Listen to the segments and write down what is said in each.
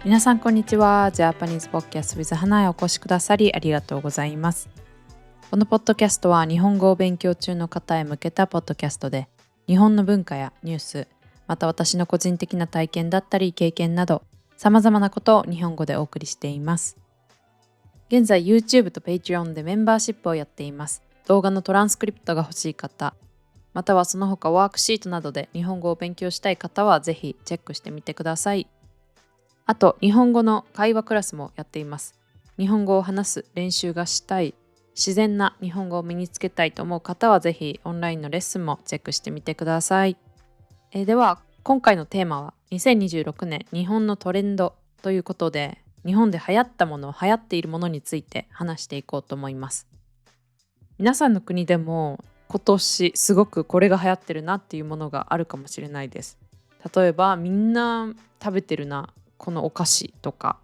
皆さんこんにちは。ジャパニーズポッキャスト with 花へお越しくださりありがとうございます。このポッドキャストは日本語を勉強中の方へ向けたポッドキャストで、日本の文化やニュース、また私の個人的な体験だったり経験など、様々なことを日本語でお送りしています。現在 YouTube と Patreon でメンバーシップをやっています。動画のトランスクリプトが欲しい方、またはその他ワークシートなどで日本語を勉強したい方はぜひチェックしてみてください。あと、日本語の会話クラスもやっています。日本語を話す練習がしたい、自然な日本語を身につけたいと思う方はぜひオンラインのレッスンもチェックしてみてください。では、今回のテーマは2026年日本のトレンドということで、日本で流行ったもの、流行っているものについて話していこうと思います。皆さんの国でも今年すごくこれが流行ってるなっていうものがあるかもしれないです。例えばみんな食べてるなこのお菓子とか、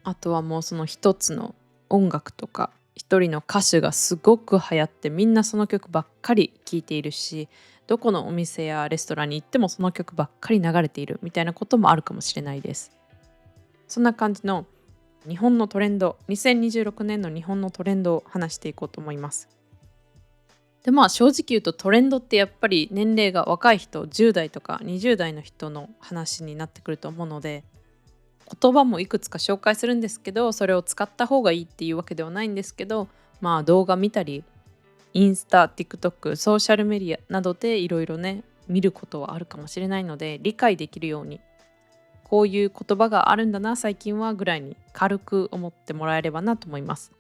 あとはもうその一つの音楽とか一人の歌手がすごく流行ってみんなその曲ばっかり聴いているし、どこのお店やレストランに行ってもその曲ばっかり流れているみたいなこともあるかもしれないです。そんな感じの日本のトレンド、2026年の日本のトレンドを話していこうと思います。で正直言うとトレンドってやっぱり年齢が若い人、10代とか20代の人の話になってくると思うので、言葉もいくつか紹介するんですけど、それを使った方がいいっていうわけではないんですけど、動画見たりインスタ、TikTok、ソーシャルメディアなどでいろいろね見ることはあるかもしれないので、理解できるようにこういう言葉があるんだな最近はぐらいに軽く思ってもらえればなと思います。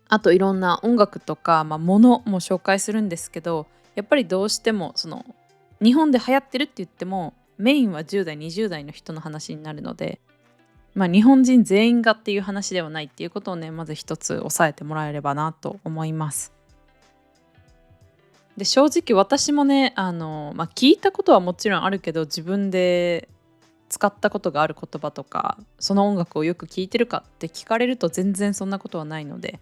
あといろんな音楽とか、物も紹介するんですけど、やっぱりどうしてもその日本で流行ってるって言ってもメインは10代20代の人の話になるので、日本人全員がっていう話ではないっていうことをね、まず一つ押さえてもらえればなと思います。で正直私もね聞いたことはもちろんあるけど、自分で使ったことがある言葉とかその音楽をよく聴いてるかって聞かれると全然そんなことはないので、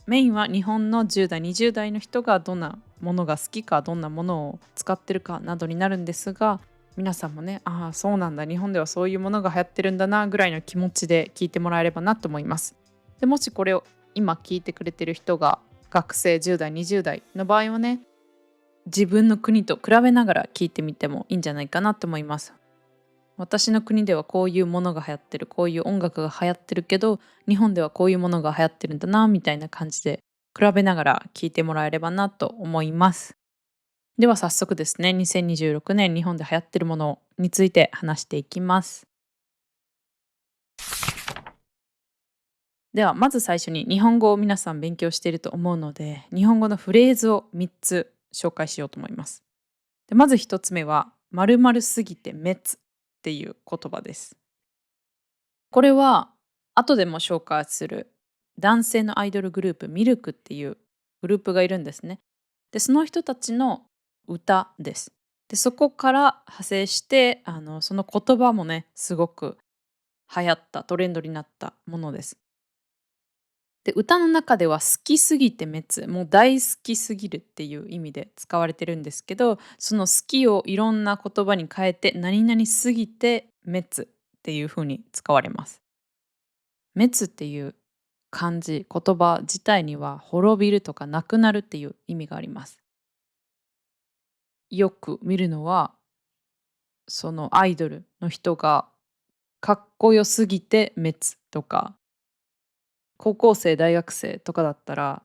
メインは日本の10代20代の人がどんなものが好きか、どんなものを使ってるかなどになるんですが、皆さんもね、ああそうなんだ、日本ではそういうものが流行ってるんだなぐらいの気持ちで聞いてもらえればなと思います。でもしこれを今聞いてくれてる人が学生10代20代の場合はね、自分の国と比べながら聞いてみてもいいんじゃないかなと思います。私の国ではこういうものが流行ってる、こういう音楽が流行ってるけど、日本ではこういうものが流行ってるんだなみたいな感じで比べながら聞いてもらえればなと思います。では早速ですね、2026年日本で流行ってるものについて話していきます。ではまず最初に日本語を皆さん勉強していると思うので、日本語のフレーズを3つ紹介しようと思います。でまず1つ目は〇〇すぎて滅っていう言葉です。これは後でも紹介する男性のアイドルグループミルクっていうグループがいるんですね。でその人たちの歌です。でそこから派生してその言葉もねすごく流行ったトレンドになったものです。で歌の中では好きすぎて滅、もう大好きすぎるっていう意味で使われてるんですけど、その好きをいろんな言葉に変えて何々すぎて滅っていう風に使われます。滅っていう漢字、言葉自体には滅びるとかなくなるっていう意味があります。よく見るのは、そのアイドルの人がかっこよすぎて滅とか、高校生、大学生とかだったら、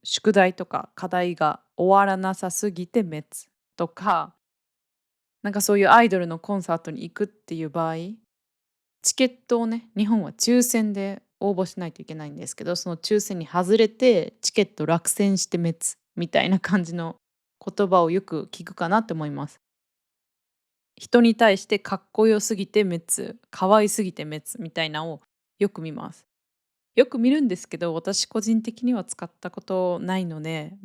宿題とか課題が終わらなさすぎて滅とか、なんかそういうアイドルのコンサートに行くっていう場合、チケットをね、日本は抽選で応募しないといけないんですけど、その抽選に外れてチケット落選して滅みたいな感じの言葉をよく聞くかなって思います。人に対してかっこよすぎて滅、可愛すぎて滅みたいなのをよく見ます。よく見るんですけど、私個人的には使ったことないので、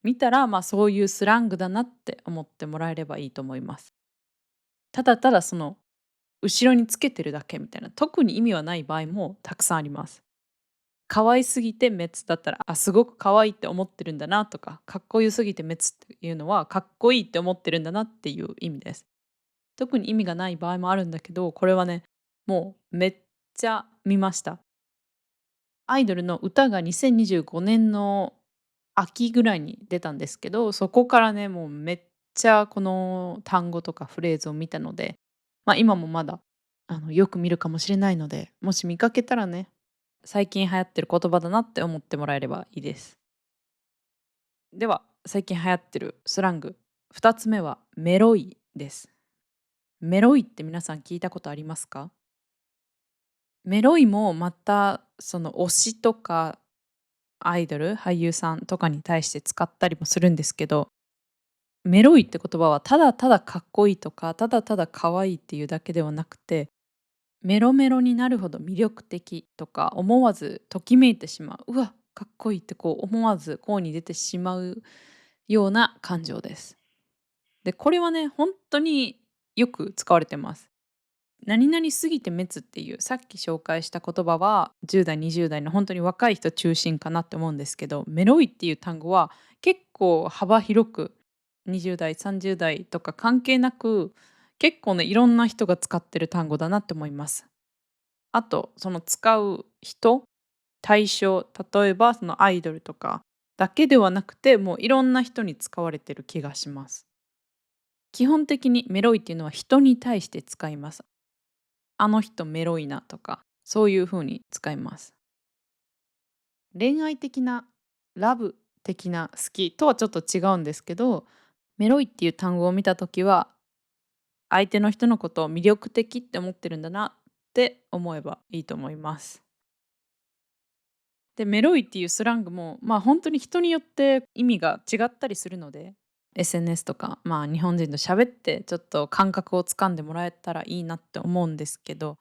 見たらそういうスラングだなって思ってもらえればいいと思います。ただただその後ろにつけてるだけみたいな、特に意味はない場合もたくさんあります。可愛すぎて滅だったら、すごく可愛いって思ってるんだなとか、かっこよすぎて滅っていうのは、かっこいいって思ってるんだなっていう意味です。特に意味がない場合もあるんだけど、これはね、もうめっちゃ見ました。アイドルの歌が2025年の秋ぐらいに出たんですけど、そこからね、もうめっちゃこの単語とかフレーズを見たので、今もまだよく見るかもしれないので、もし見かけたらね、最近流行ってる言葉だなって思ってもらえればいいです。では、最近流行ってるスラング、2つ目はメロいです。メロいって皆さん聞いたことありますか？メロいもまたその推しとかアイドル、俳優さんとかに対して使ったりもするんですけど、メロいって言葉はただただかっこいいとか、ただただ可愛いっていうだけではなくて、メロメロになるほど魅力的とか、思わずときめいてしまう、うわ、かっこいいってこう思わず声に出てしまうような感情です。で、これはね、本当によく使われてます。何々すぎて滅っていうさっき紹介した言葉は10代20代の本当に若い人中心かなって思うんですけど、メロいっていう単語は結構幅広く20代30代とか関係なく結構ねいろんな人が使ってる単語だなって思います。あとその使う人対象、例えばそのアイドルとかだけではなくてもういろんな人に使われてる気がします。基本的にメロいっていうのは人に対して使います。あの人メロいなとか、そういう風に使います。恋愛的な、ラブ的な好きとはちょっと違うんですけど、メロいっていう単語を見たときは、相手の人のことを魅力的って思ってるんだなって思えばいいと思います。で、メロいっていうスラングも、本当に人によって意味が違ったりするので、SNS とか、日本人と喋ってちょっと感覚をつかんでもらえたらいいなって思うんですけど、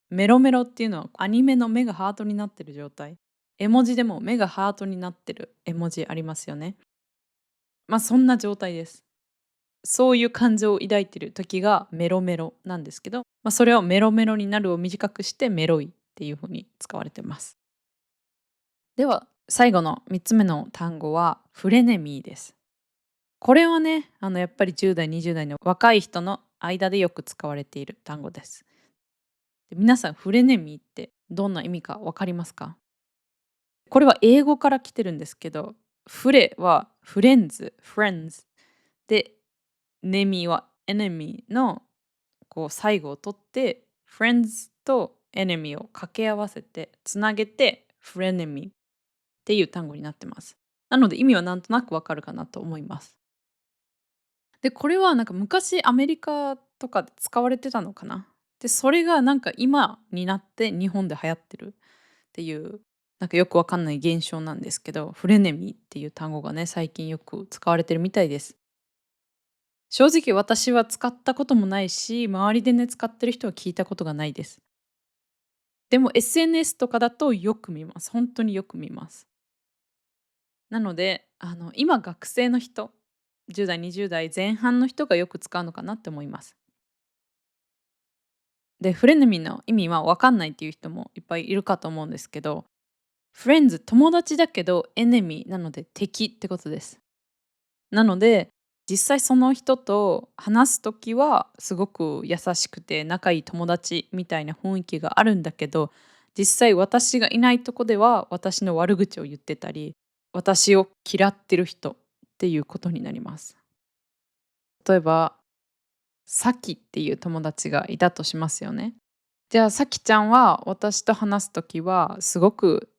メロメロっていうのはアニメの目がハートになってる状態。絵文字でも目がハートになってる絵文字ありますよね。そんな状態です。そういう感情を抱いてる時がメロメロなんですけど、それをメロメロになるを短くしてメロいっていう風に使われてます。では、最後の3つ目の単語はフレネミーです。これはね、やっぱり10代、20代の若い人の間でよく使われている単語です。で皆さん、フレネミーってどんな意味かわかりますか？これは英語から来てるんですけど、フレはフレンズ、フレンズで、ネミはエネミーのこう最後を取って、フレンズとエネミーを掛け合わせてつなげてフレネミーっていう単語になってます。なので意味はなんとなくわかるかなと思います。で、これはなんか昔アメリカとかで使われてたのかな。で、それがなんか今になって日本で流行ってるっていう、なんかよくわかんない現象なんですけど、フレネミーっていう単語がね、最近よく使われてるみたいです。正直私は使ったこともないし、周りでね、使ってる人は聞いたことがないです。でも SNS とかだとよく見ます。本当によく見ます。なので、今学生の人、10代、20代前半の人がよく使うのかなって思います。で、フレネミーの意味は分かんないっていう人もいっぱいいるかと思うんですけど、フレンズ友達だけどエネミーなので敵ってことです。なので、実際その人と話す時はすごく優しくて仲いい友達みたいな雰囲気があるんだけど、実際私がいないとこでは私の悪口を言ってたり、私を嫌ってる人っていうことになります。例えば、サキっていう友達がいたとしますよね。じゃあ、さきちゃんは私と話す時はすごく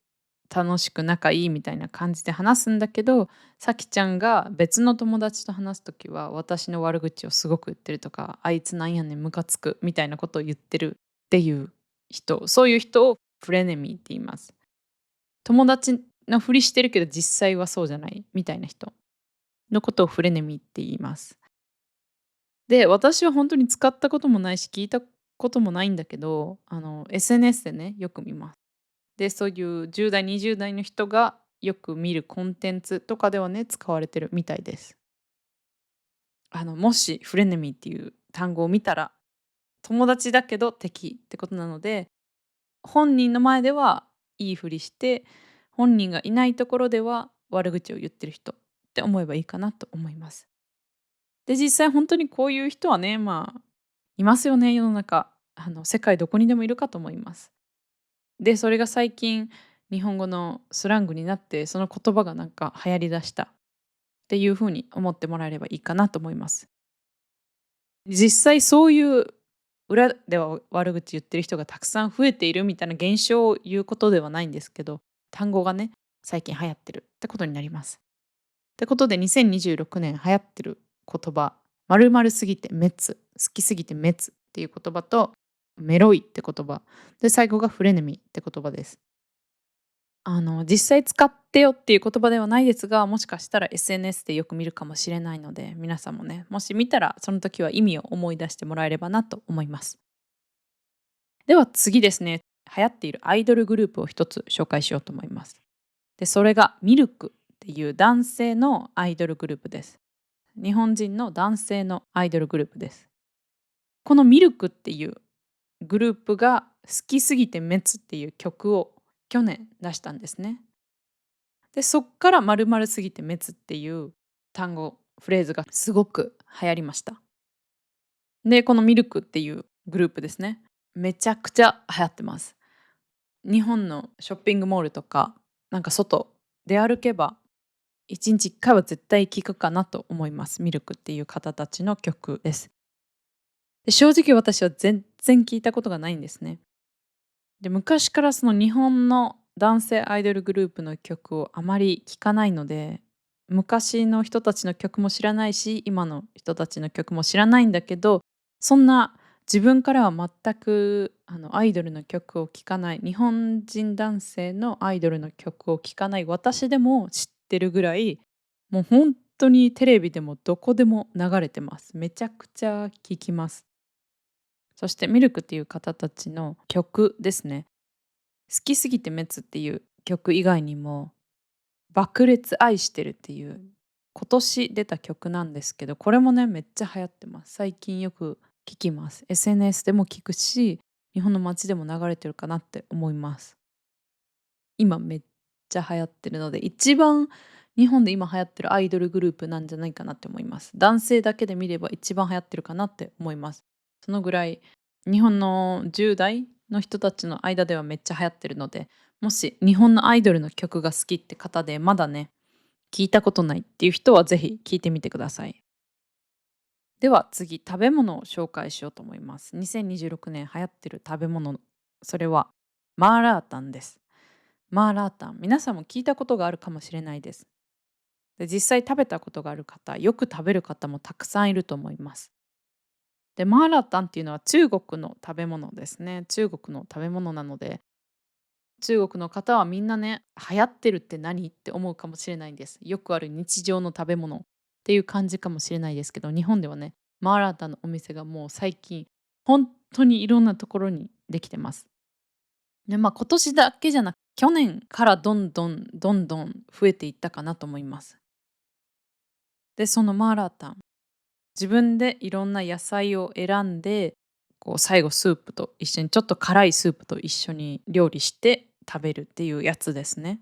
楽しく仲いいみたいな感じで話すんだけど、さきちゃんが別の友達と話す時は私の悪口をすごく言ってるとか、あいつなんやねんムカつくみたいなことを言ってるっていう人、そういう人をフレネミーって言います。友達のふりしてるけど実際はそうじゃないみたいな人のことをフレネミーって言います。で、私は本当に使ったこともないし、聞いたこともないんだけど、SNS でね、よく見ます。で、そういう10代、20代の人がよく見るコンテンツとかではね、使われてるみたいです。もしフレネミーっていう単語を見たら、友達だけど敵ってことなので、本人の前ではいいふりして、本人がいないところでは悪口を言ってる人って思えばいいかなと思います。で、実際本当にこういう人はね、いますよね、世の中。世界どこにでもいるかと思います。で、それが最近日本語のスラングになって、その言葉がなんか流行りだしたっていう風に思ってもらえればいいかなと思います。実際そういう裏では悪口言ってる人がたくさん増えているみたいな現象を言うことではないんですけど、単語がね、最近流行ってるってことになります。ってことで2026年流行ってる言葉、〇〇すぎて滅、好きすぎて滅っていう言葉と、メロイって言葉、で、最後がフレネミって言葉です。実際使ってよっていう言葉ではないですが、もしかしたら SNS でよく見るかもしれないので、皆さんもね、もし見たらその時は意味を思い出してもらえればなと思います。では次ですね、流行っているアイドルグループを一つ紹介しようと思います。で、それがミルクっていう男性のアイドルグループです。日本人の男性のアイドルグループです。このミルクっていうグループが好きすぎて滅っていう曲を去年出したんですね。で、そっから〇〇すぎて滅っていう単語、フレーズがすごく流行りました。で、このミルクっていうグループですね。めちゃくちゃ流行ってます。日本のショッピングモールとか、なんか外出歩けば1日1回は絶対聴くかなと思います。ミルクっていう方たちの曲です。で、正直私は全然聞いたことがないんですね。で、昔からその日本の男性アイドルグループの曲をあまり聴かないので、昔の人たちの曲も知らないし、今の人たちの曲も知らないんだけど、そんな自分からは全くアイドルの曲を聴かない、日本人男性のアイドルの曲を聴かない私でも知ってるぐらい、もう本当にテレビでもどこでも流れてます。めちゃくちゃ聴きます。そしてミルクっていう方たちの曲ですね。好きすぎて滅っていう曲以外にも、爆裂愛してるっていう今年出た曲なんですけど、これもね、めっちゃ流行ってます。最近よく聞きます。SNS でも聞くし、日本の街でも流れてるかなって思います。今めっちゃ流行ってるので、一番日本で今流行ってるアイドルグループなんじゃないかなって思います。男性だけで見れば一番流行ってるかなって思います。そのぐらい日本の10代の人たちの間ではめっちゃ流行ってるので、もし日本のアイドルの曲が好きって方でまだね、聞いたことないっていう人はぜひ聞いてみてください。では次、食べ物を紹介しようと思います。2026年流行ってる食べ物、それはマーラータンです。マーラータン、皆さんも聞いたことがあるかもしれないです。で、実際食べたことがある方、よく食べる方もたくさんいると思います。で、マーラータンっていうのは中国の食べ物ですね。中国の食べ物なので、中国の方はみんなね、流行ってるって何って思うかもしれないんです。よくある日常の食べ物っていう感じかもしれないですけど、日本ではね、マーラータンのお店がもう最近、本当にいろんなところにできてます。で、今年だけじゃなく、去年からどんどん増えていったかなと思います。で、そのマーラータン、自分でいろんな野菜を選んで、こう最後スープと一緒にちょっと辛いスープと一緒に料理して食べるっていうやつですね。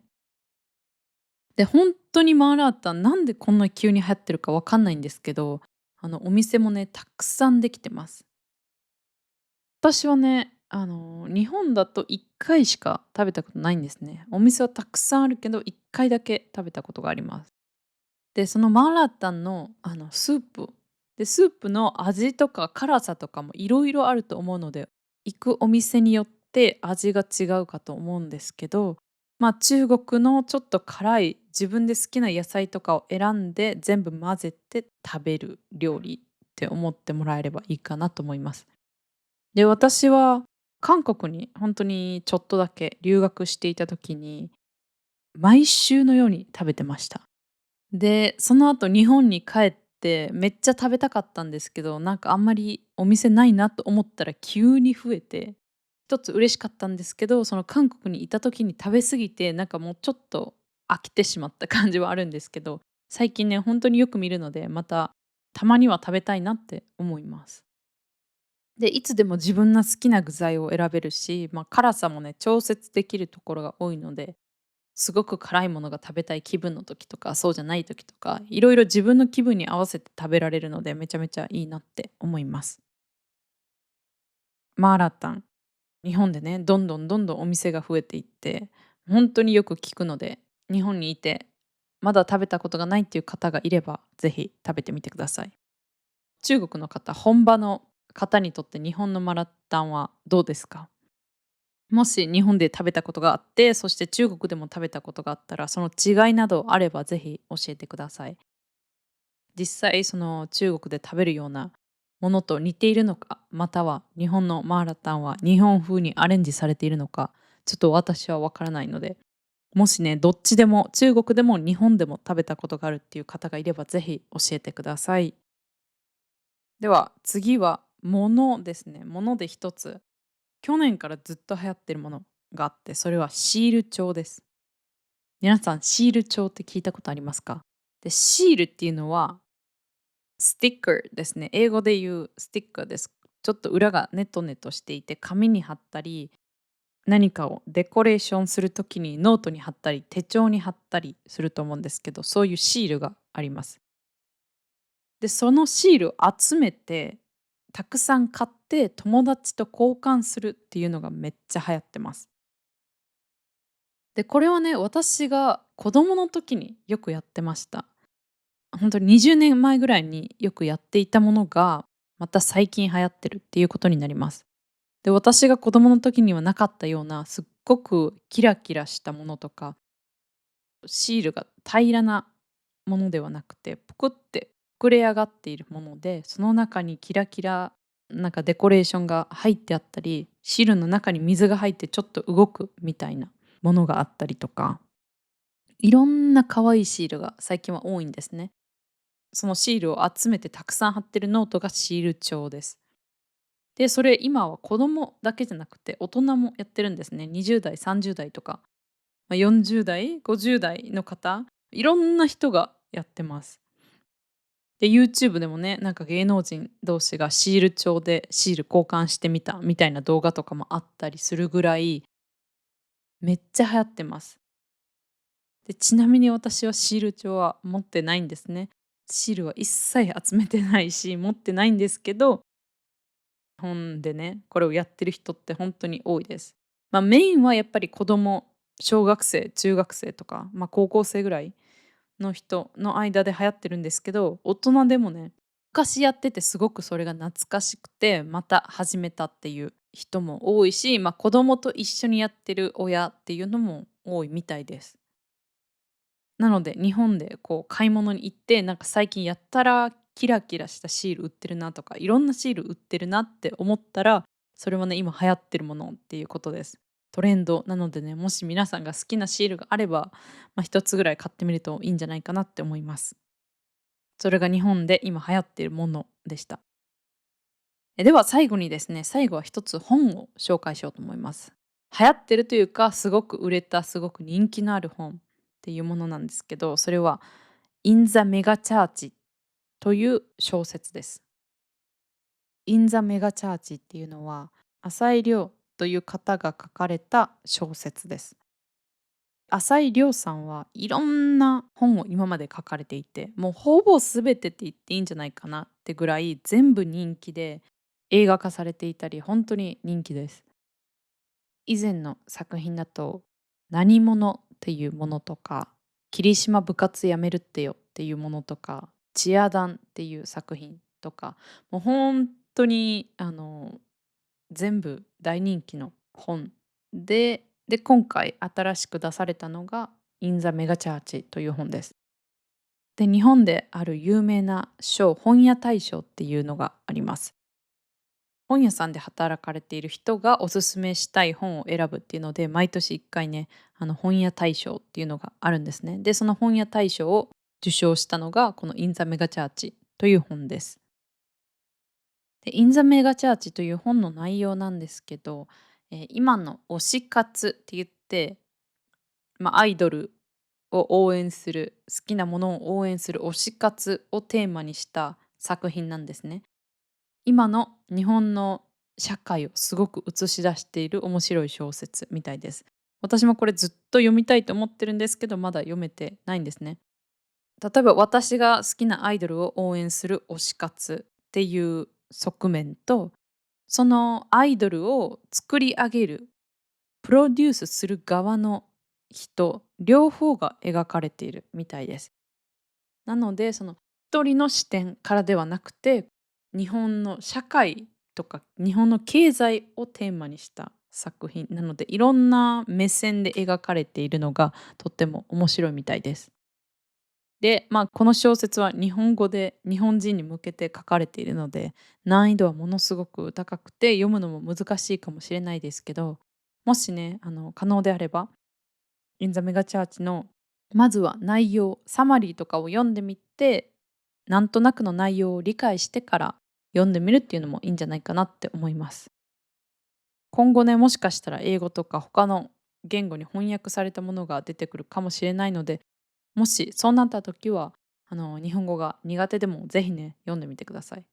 で、本当にマーラータン、なんでこんな急に流行ってるかわかんないんですけど、お店もね、たくさんできてます。私はね、日本だと1回しか食べたことないんですね。お店はたくさんあるけど、1回だけ食べたことがあります。で、そのマーラータンの、スープで、スープの味とか辛さとかもいろいろあると思うので、行くお店によって味が違うかと思うんですけど、中国のちょっと辛い自分で好きな野菜とかを選んで全部混ぜて食べる料理って思ってもらえればいいかなと思います。で、私は韓国に本当にちょっとだけ留学していた時に、毎週のように食べてました。で、その後日本に帰ってめっちゃ食べたかったんですけど、なんかあんまりお店ないなと思ったら急に増えて、一つ嬉しかったんですけど、その韓国にいた時に食べ過ぎて、なんかもうちょっと飽きてしまった感じはあるんですけど、最近ね、本当によく見るので、またたまには食べたいなって思います。で、いつでも自分の好きな具材を選べるし、辛さもね、調節できるところが多いので、すごく辛いものが食べたい気分の時とか、そうじゃない時とか、いろいろ自分の気分に合わせて食べられるので、めちゃめちゃいいなって思います。マーラタン、日本でね、どんどんお店が増えていって、本当によく聞くので、日本にいて、まだ食べたことがないっていう方がいれば、ぜひ食べてみてください。中国の方、本場の方にとって日本のマーラタンはどうですか？もし日本で食べたことがあって、そして中国でも食べたことがあったら、その違いなどあればぜひ教えてください。実際その中国で食べるようなものと似ているのか、または日本のマーラタンは日本風にアレンジされているのか、ちょっと私はわからないので、もしね、どっちでも中国でも日本でも食べたことがあるっていう方がいればぜひ教えてください。では次は物ですね。物で一つ、去年からずっと流行ってるものがあって、それはシール帳です。皆さんシール帳って聞いたことありますか？で、シールっていうのはスティッカーですね。英語で言うスティッカーです。ちょっと裏がネトネトしていて、紙に貼ったり、何かをデコレーションするときにノートに貼ったり、手帳に貼ったりすると思うんですけど、そういうシールがあります。で、そのシールを集めて、たくさん買って友達と交換するっていうのがめっちゃ流行ってます。で、これはね、私が子供の時によくやってました。本当に20年前ぐらいによくやっていたものが、また最近流行ってるっていうことになります。で、私が子供の時にはなかったような、すっごくキラキラしたものとか、シールが平らなものではなくて、ぷくって膨れ上がっているもので、その中にキラキラなんかデコレーションが入ってあったり、シールの中に水が入ってちょっと動くみたいなものがあったりとか、いろんな可愛いシールが最近は多いんですね。そのシールを集めてたくさん貼ってるノートがシール帳です。で、それ今は子供だけじゃなくて大人もやってるんですね。20代、30代とか、40代、50代の方、いろんな人がやってます。で、YouTube でもね、なんか芸能人同士がシール帳でシール交換してみたみたいな動画とかもあったりするぐらい、めっちゃ流行ってます。で、ちなみに私はシール帳は持ってないんですね。シールは一切集めてないし、持ってないんですけど、日本でね、これをやってる人って本当に多いです。メインはやっぱり子供、小学生、中学生とか、高校生ぐらいの人の間で流行ってるんですけど、大人でもね、昔やっててすごくそれが懐かしくて、また始めたっていう人も多いし、子供と一緒にやってる親っていうのも多いみたいです。なので、日本でこう買い物に行って、なんか最近やったらキラキラしたシール売ってるなとか、いろんなシール売ってるなって思ったら、それはね、今流行ってるものっていうことです。トレンドなのでね、もし皆さんが好きなシールがあれば、一つぐらい買ってみるといいんじゃないかなって思います。それが日本で今流行っているものでした。では最後にですね、最後は一つ本を紹介しようと思います。流行ってるというか、すごく売れた、すごく人気のある本っていうものなんですけど、それは In the Mega Church という小説です。In the Mega Church っていうのは、浅井亮という方が書かれた小説です。浅井亮さんはいろんな本を今まで書かれていて、もうほぼ全てって言っていいんじゃないかなってぐらい全部人気で、映画化されていたり、本当に人気です。以前の作品だと、何者っていうものとか、霧島部活やめるってよっていうものとか、チアダンっていう作品とか、もう本当に全部大人気の本で、今回新しく出されたのが In the Mega Church という本です。で、日本である有名な賞、本屋大賞っていうのがあります。本屋さんで働かれている人がおすすめしたい本を選ぶっていうので、毎年1回ね、本屋大賞っていうのがあるんですね。で、その本屋大賞を受賞したのが、この In the Mega Church という本です。で、In the Mega Church という本の内容なんですけど、今の推し活って言って、アイドルを応援する、好きなものを応援する推し活をテーマにした作品なんですね。今の日本の社会をすごく映し出している面白い小説みたいです。私もこれずっと読みたいと思ってるんですけど、まだ読めてないんですね。例えば私が好きなアイドルを応援する推し活っていう側面と、そのアイドルを作り上げる、プロデュースする側の人、両方が描かれているみたいです。なので、その一人の視点からではなくて、日本の社会とか日本の経済をテーマにした作品なので、いろんな目線で描かれているのがとっても面白いみたいです。で、この小説は日本語で日本人に向けて書かれているので、難易度はものすごく高くて、読むのも難しいかもしれないですけど、もしね、可能であれば、インザメガチャーチのまずは内容、サマリーとかを読んでみて、なんとなくの内容を理解してから読んでみるっていうのもいいんじゃないかなって思います。今後ね、もしかしたら英語とか他の言語に翻訳されたものが出てくるかもしれないので、もしそうなった時は、日本語が苦手でもぜひね、読んでみてください。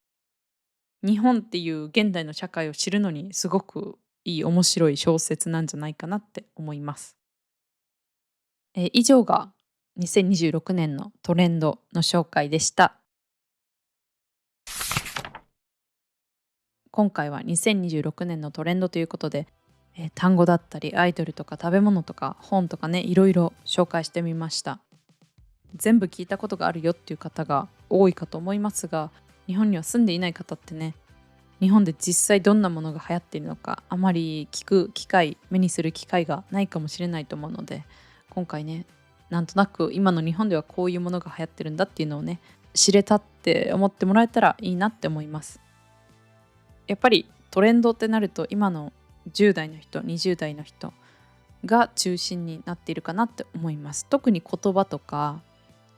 日本っていう現代の社会を知るのにすごくいい面白い小説なんじゃないかなって思います。以上が2026年のトレンドの紹介でした。今回は2026年のトレンドということで、単語だったりアイドルとか食べ物とか本とかね、いろいろ紹介してみました。全部聞いたことがあるよっていう方が多いかと思いますが、日本には住んでいない方ってね、日本で実際どんなものが流行っているのかあまり聞く機会、目にする機会がないかもしれないと思うので、今回ね、なんとなく今の日本ではこういうものが流行ってるんだっていうのをね、知れたって思ってもらえたらいいなって思います。やっぱりトレンドってなると今の10代の人、20代の人が中心になっているかなって思います。特に言葉とか、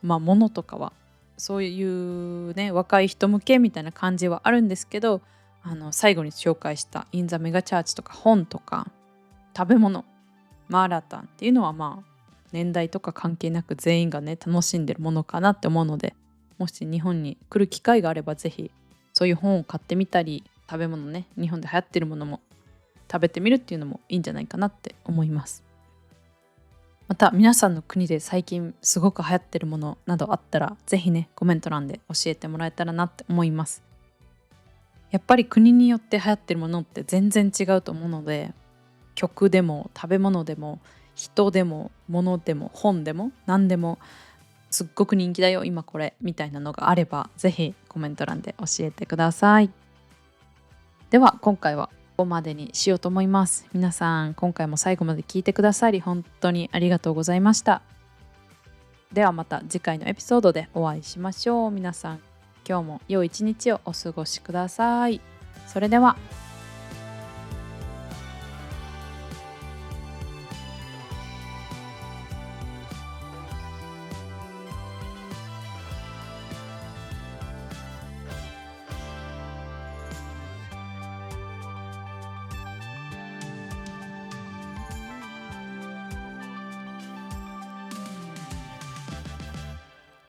物とかはそういうね、若い人向けみたいな感じはあるんですけど、最後に紹介したインザメガチャーチとか本とか食べ物、マーラタンっていうのは年代とか関係なく全員がね楽しんでるものかなって思うので、もし日本に来る機会があればぜひそういう本を買ってみたり、食べ物ね、日本で流行ってるものも食べてみるっていうのもいいんじゃないかなって思います。また皆さんの国で最近すごく流行ってるものなどあったらぜひねコメント欄で教えてもらえたらなって思います。やっぱり国によって流行ってるものって全然違うと思うので、曲でも食べ物でも人でも物でも本でも何でもすっごく人気だよ今これみたいなのがあればぜひコメント欄で教えてください。では今回はここまでにしようと思います。皆さん今回も最後まで聞いてくださり本当にありがとうございました。ではまた次回のエピソードでお会いしましょう。皆さん今日も良い一日をお過ごしください。それでは。